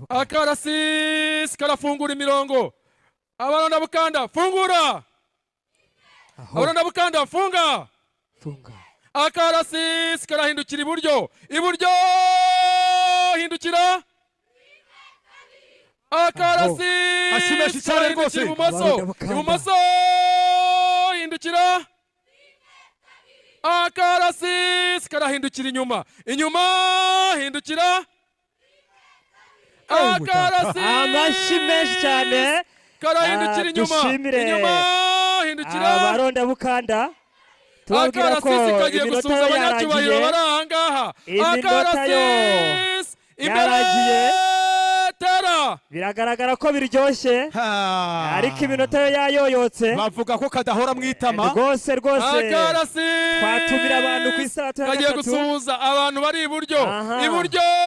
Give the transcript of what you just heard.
akarasisi karafungura imirongo. Abaronda bukanda fungura. Abaronda bukanda funga. Akarasisi karahindukira iburyo. Iburyo hindukira. Akarasisi karahindukira ibumoso. Ibumoso hindukira. Akarasisi karahindukira inyuma. Inyuma hindukira. Akarasisi amashyi menshi cyane karahindukira inyuma. Inyuma hindukira. Abaronda bukanda tubabwira ko iminota yo yarangiye. Iminota yo yarangiye. Biragaragara ko biryoshye ariko iminota yo yayoyotse. Bavuga ko kadahora mwitama. Rwose twatumira abantu ku isaha ya gatatu. Kagiye gusuhuza abantu bari iburyo.